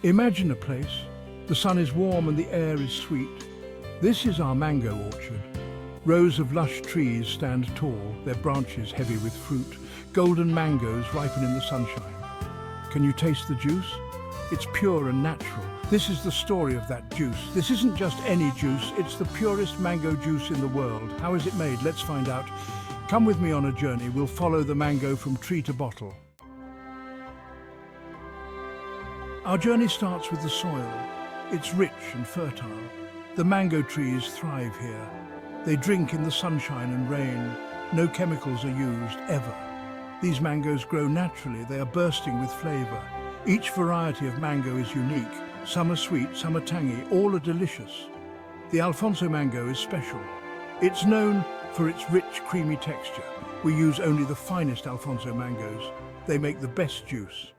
Imagine a place. The sun is warm and the air is sweet. This is our mango orchard. Rows of lush trees stand tall, their branches heavy with fruit. Golden mangoes ripen in the sunshine. Can you taste the juice? It's pure and natural. This is the story of that juice. This isn't just any juice, it's the purest mango juice in the world. How is it made? Let's find out. Come with me on a journey. We'll follow the mango from tree to bottle. Our journey starts with the soil. It's rich and fertile. The mango trees thrive here. They drink in the sunshine and rain. No chemicals are used, ever. These mangoes grow naturally. They are bursting with flavor. Each variety of mango is unique. Some are sweet, some are tangy, all are delicious. The Alfonso mango is special. It's known for its rich, creamy texture. We use only the finest Alfonso mangoes. They make the best juice.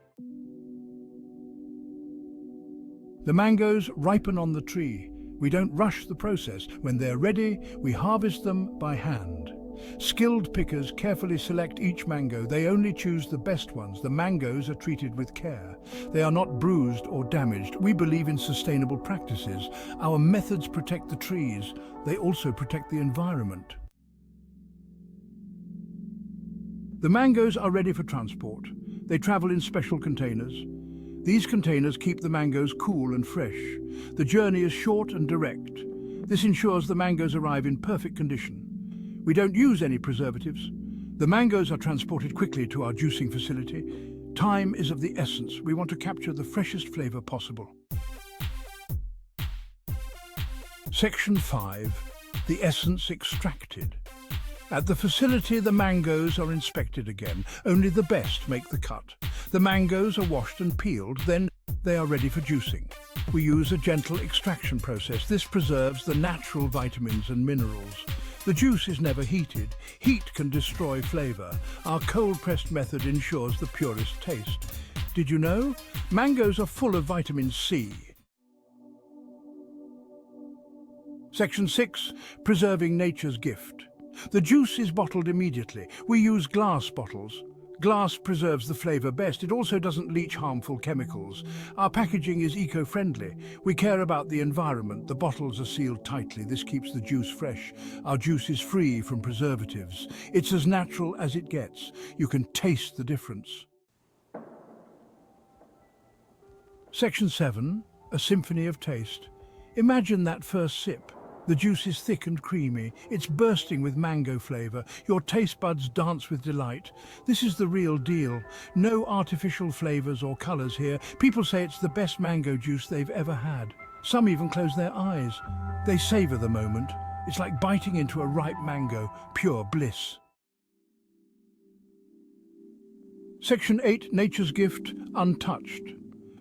The mangoes ripen on the tree. We don't rush the process. When they're ready, we harvest them by hand. Skilled pickers carefully select each mango. They only choose the best ones. The mangoes are treated with care. They are not bruised or damaged. We believe in sustainable practices. Our methods protect the trees. They also protect the environment. The mangoes are ready for transport. They travel in special containers. These containers keep the mangoes cool and fresh. The journey is short and direct. This ensures the mangoes arrive in perfect condition. We don't use any preservatives. The mangoes are transported quickly to our juicing facility. Time is of the essence. We want to capture the freshest flavor possible. Section 5. The essence extracted. At the facility, the mangoes are inspected again. Only the best make the cut. The mangoes are washed and peeled, then they are ready for juicing. We use a gentle extraction process. This preserves the natural vitamins and minerals. The juice is never heated. Heat can destroy flavor. Our cold-pressed method ensures the purest taste. Did you know? Mangoes are full of vitamin C. Section 6. Preserving nature's gift. The juice is bottled immediately. We use glass bottles. Glass preserves the flavor best. It also doesn't leach harmful chemicals. Our packaging is eco-friendly. We care about the environment. The bottles are sealed tightly. This keeps the juice fresh. Our juice is free from preservatives. It's as natural as it gets. You can taste the difference. Section 7. A Symphony of Taste. Imagine that first sip. The juice is thick and creamy. It's bursting with mango flavor. Your taste buds dance with delight. This is the real deal. No artificial flavors or colors here. People say it's the best mango juice they've ever had. Some even close their eyes. They savor the moment. It's like biting into a ripe mango, pure bliss. Section 8. Nature's Gift, Untouched.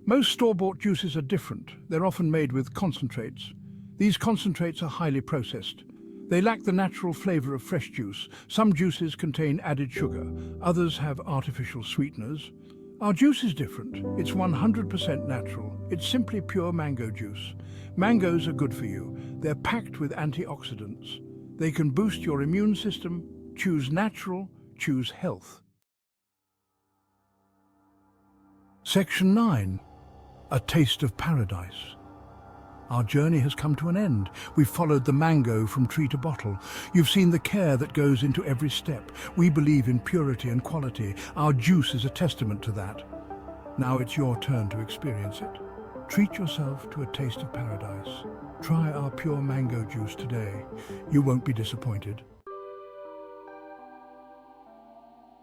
Most store-bought juices are different. They're often made with concentrates. These concentrates are highly processed. They lack the natural flavor of fresh juice. Some juices contain added sugar. Others have artificial sweeteners. Our juice is different. It's 100% natural. It's simply pure mango juice. Mangoes are good for you. They're packed with antioxidants. They can boost your immune system. Choose natural, choose health. Section 9. A Taste of Paradise. Our journey has come to an end. We've followed the mango from tree to bottle. You've seen the care that goes into every step. We believe in purity and quality. Our juice is a testament to that. Now it's your turn to experience it. Treat yourself to a taste of paradise. Try our pure mango juice today. You won't be disappointed.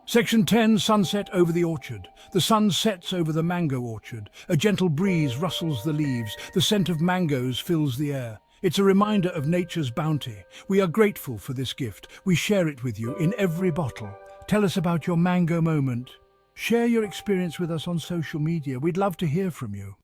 Section 10. Sunset over the orchard. The sun sets over the mango orchard. A gentle breeze rustles the leaves. The scent of mangoes fills the air. It's a reminder of nature's bounty. We are grateful for this gift. We share it with you in every bottle. Tell us about your mango moment. Share your experience with us on social media. We'd love to hear from you.